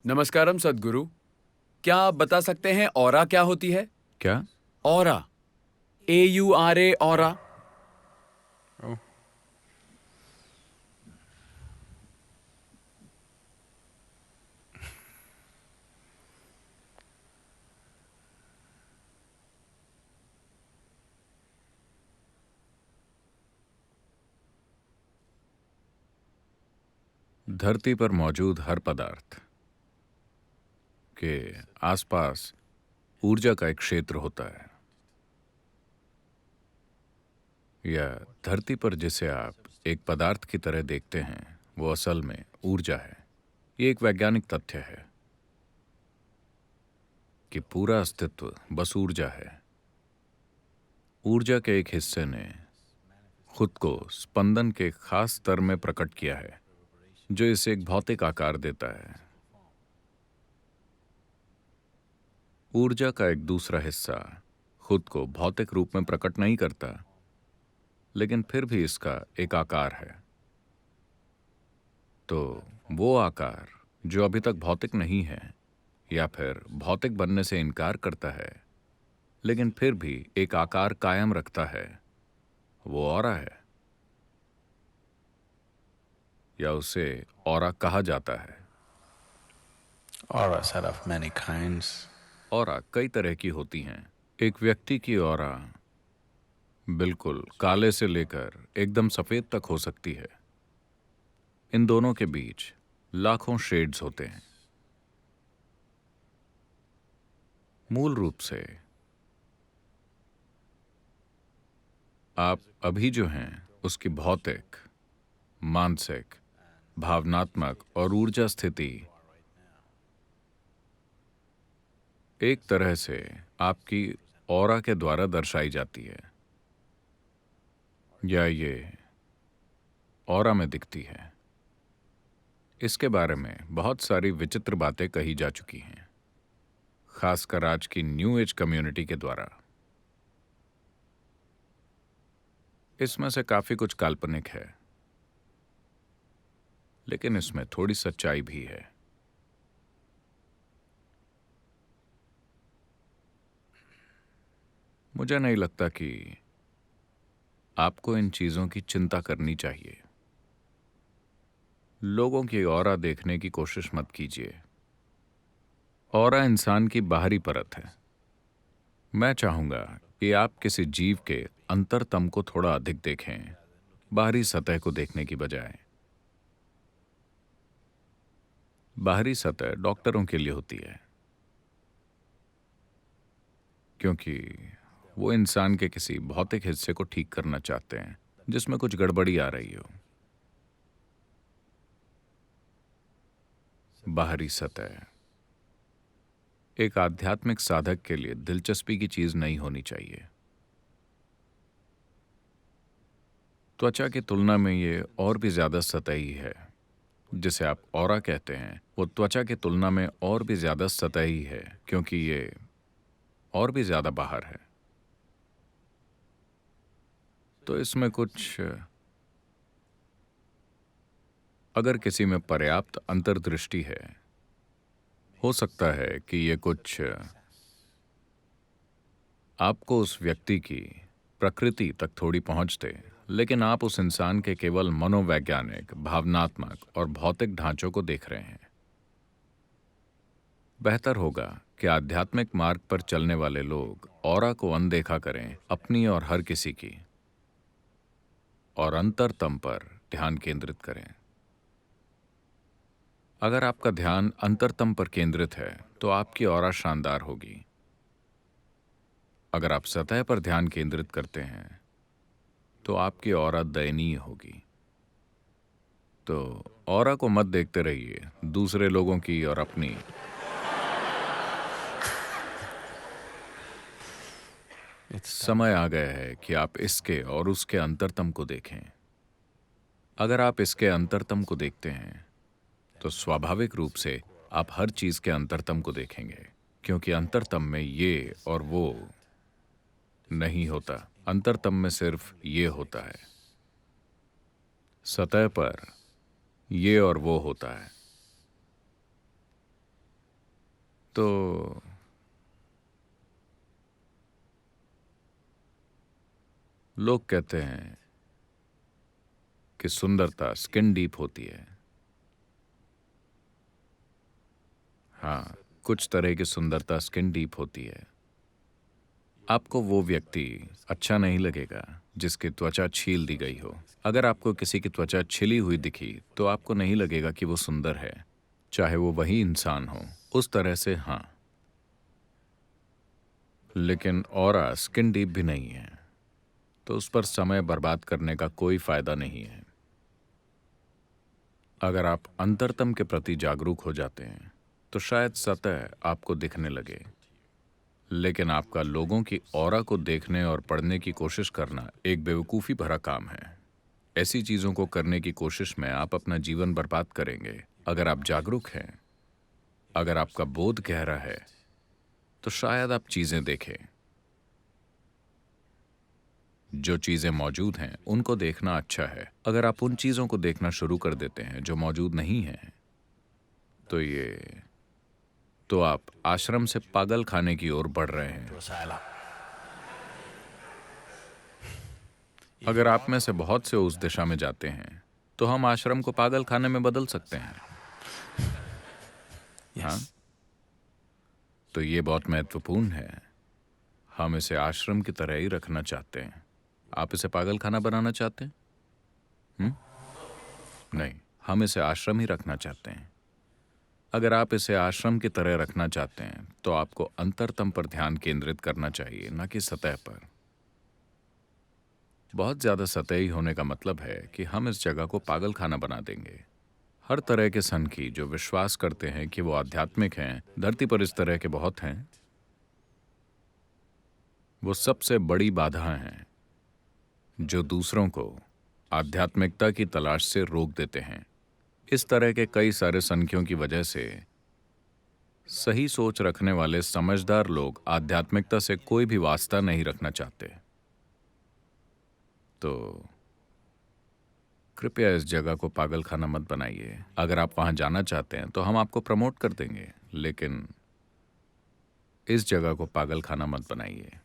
नमस्कारम सद्गुरु। क्या आप बता सकते हैं ऑरा क्या होती है? क्या? Aura, AURA, aura. ओह, धरती पर मौजूद हर पदार्थ के आसपास ऊर्जा का एक क्षेत्र होता है। या धरती पर जिसे आप एक पदार्थ की तरह देखते हैं वो असल में ऊर्जा है। ये एक वैज्ञानिक तथ्य है कि पूरा अस्तित्व बस ऊर्जा है। ऊर्जा के एक हिस्से ने खुद को स्पंदन के खास स्तर में प्रकट किया है जो इसे एक भौतिक आकार देता है। ऊर्जा का एक दूसरा हिस्सा खुद को भौतिक रूप में प्रकट नहीं करता, लेकिन फिर भी इसका एक आकार है। तो वो आकार जो अभी तक भौतिक नहीं है या फिर भौतिक बनने से इनकार करता है लेकिन फिर भी एक आकार कायम रखता है, वो ऑरा है, या उसे ऑरा कहा जाता है। Auras are of many kinds. Aura कई तरह की होती हैं। एक व्यक्ति की ऑरा बिल्कुल काले से लेकर एकदम सफेद तक हो सकती है। इन दोनों के बीच लाखों शेड्स होते हैं। मूल रूप से आप अभी जो हैं उसकी भौतिक, मानसिक, भावनात्मक और ऊर्जा स्थिति एक तरह से आपकी ऑरा के द्वारा दर्शाई जाती है, या ये ऑरा में दिखती है। इसके बारे में बहुत सारी विचित्र बातें कही जा चुकी हैं, खासकर आज की न्यू एज कम्युनिटी के द्वारा। इसमें से काफी कुछ काल्पनिक है, लेकिन इसमें थोड़ी सच्चाई भी है। मुझे नहीं लगता कि आपको इन चीजों की चिंता करनी चाहिए। लोगों की ऑरा देखने की कोशिश मत कीजिए। ऑरा इंसान की बाहरी परत है। मैं चाहूंगा कि आप किसी जीव के अंतरतम को थोड़ा अधिक देखें, बाहरी सतह को देखने की बजाय। बाहरी सतह डॉक्टरों के लिए होती है, क्योंकि वो इंसान के किसी भौतिक हिस्से को ठीक करना चाहते हैं जिसमें कुछ गड़बड़ी आ रही हो। बाहरी सतह एक आध्यात्मिक साधक के लिए दिलचस्पी की चीज नहीं होनी चाहिए। त्वचा की तुलना में ये और भी ज्यादा सतही है। जिसे आप ऑरा कहते हैं वो त्वचा की तुलना में और भी ज्यादा सतही है, क्योंकि ये और भी ज्यादा बाहर है। तो इसमें कुछ, अगर किसी में पर्याप्त अंतर्दृष्टि है, हो सकता है कि ये कुछ आपको उस व्यक्ति की प्रकृति तक थोड़ी पहुंच दे, लेकिन आप उस इंसान के केवल मनोवैज्ञानिक, भावनात्मक और भौतिक ढांचों को देख रहे हैं। बेहतर होगा कि आध्यात्मिक मार्ग पर चलने वाले लोग ऑरा को अनदेखा करें, अपनी और हर किसी की, और अंतरतम पर ध्यान केंद्रित करें। अगर आपका ध्यान अंतरतम पर केंद्रित है तो आपकी ऑरा शानदार होगी। अगर आप सतह पर ध्यान केंद्रित करते हैं तो आपकी ऑरा दयनीय होगी। तो ऑरा को मत देखते रहिए, दूसरे लोगों की और अपनी। समय आ गया है कि आप इसके और उसके अंतरतम को देखें। अगर आप इसके अंतरतम को देखते हैं तो स्वाभाविक रूप से आप हर चीज के अंतरतम को देखेंगे, क्योंकि अंतरतम में ये और वो नहीं होता। अंतरतम में सिर्फ ये होता है। सतह पर ये और वो होता है। तो लोग कहते हैं कि सुंदरता स्किन डीप होती है। हाँ, कुछ तरह की सुंदरता स्किन डीप होती है। आपको वो व्यक्ति अच्छा नहीं लगेगा जिसकी त्वचा छील दी गई हो। अगर आपको किसी की त्वचा छिली हुई दिखी तो आपको नहीं लगेगा कि वो सुंदर है, चाहे वो वही इंसान हो। उस तरह से हाँ, लेकिन ऑरा स्किन डीप भी नहीं है, तो उस पर समय बर्बाद करने का कोई फायदा नहीं है। अगर आप अंतरतम के प्रति जागरूक हो जाते हैं तो शायद सतह आपको दिखने लगे, लेकिन आपका लोगों की ऑरा को देखने और पढ़ने की कोशिश करना एक बेवकूफ़ी भरा काम है। ऐसी चीज़ों को करने की कोशिश में आप अपना जीवन बर्बाद करेंगे। अगर आप जागरूक हैं, अगर आपका बोध गहरा है, तो शायद आप चीज़ें देखें। जो चीज़ें मौजूद हैं उनको देखना अच्छा है। अगर आप उन चीज़ों को देखना शुरू कर देते हैं जो मौजूद नहीं हैं, तो आप आश्रम से पागल खाने की ओर बढ़ रहे हैं। अगर आप में से बहुत से उस दिशा में जाते हैं तो हम आश्रम को पागल खाने में बदल सकते हैं। हाँ, तो ये बहुत महत्वपूर्ण है। हम इसे आश्रम की तरह ही रखना चाहते हैं। आप इसे पागल खाना बनाना चाहते हैं? नहीं, हम इसे आश्रम ही रखना चाहते हैं। अगर आप इसे आश्रम की तरह रखना चाहते हैं तो आपको अंतरतम पर ध्यान केंद्रित करना चाहिए, न कि सतह पर। बहुत ज्यादा सतही होने का मतलब है कि हम इस जगह को पागल खाना बना देंगे। हर तरह के सनकी जो विश्वास करते हैं कि वो आध्यात्मिक हैं, धरती पर इस तरह के बहुत हैं। वो सबसे बड़ी बाधा हैं जो दूसरों को आध्यात्मिकता की तलाश से रोक देते हैं। इस तरह के कई सारे सनकियों की वजह से सही सोच रखने वाले समझदार लोग आध्यात्मिकता से कोई भी वास्ता नहीं रखना चाहते। तो कृपया इस जगह को पागल खाना मत बनाइए। अगर आप वहां जाना चाहते हैं तो हम आपको प्रमोट कर देंगे, लेकिन इस जगह को पागल खाना मत बनाइए।